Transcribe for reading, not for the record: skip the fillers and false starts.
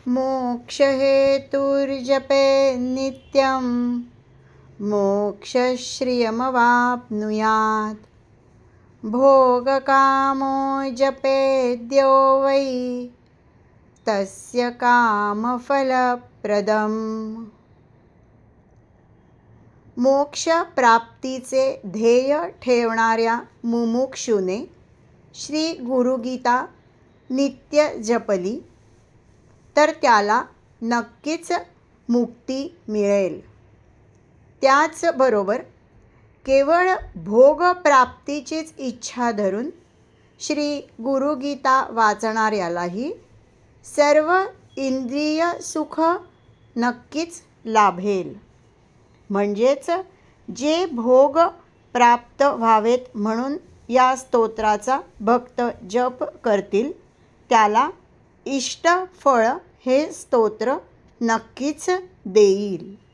मोक्षहेतुर्जपे नित्यं मोक्षश्रियमवाप्नुयात्। भोगकामो जपेद्यो वै तस्य कामफलप्रदम्। मोक्षप्राप्तीचे ध्येय ठेवणाऱ्या मुमुक्षूने श्री गुरुगीता नित्य जपली तर त्याला नक्कीच मुक्ती मिळेल. त्याचबरोबर केवळ भोगप्राप्तीचीच इच्छा धरून श्री गुरुगीता वाचणाऱ्यालाही सर्व इंद्रिय सुख नक्कीच लाभेल. म्हणजेच जे भोग प्राप्त व्हावेत म्हणून या स्तोत्राचा भक्त जप करतील त्याला इष्टफळ हे स्तोत्र नक्कीच देईल.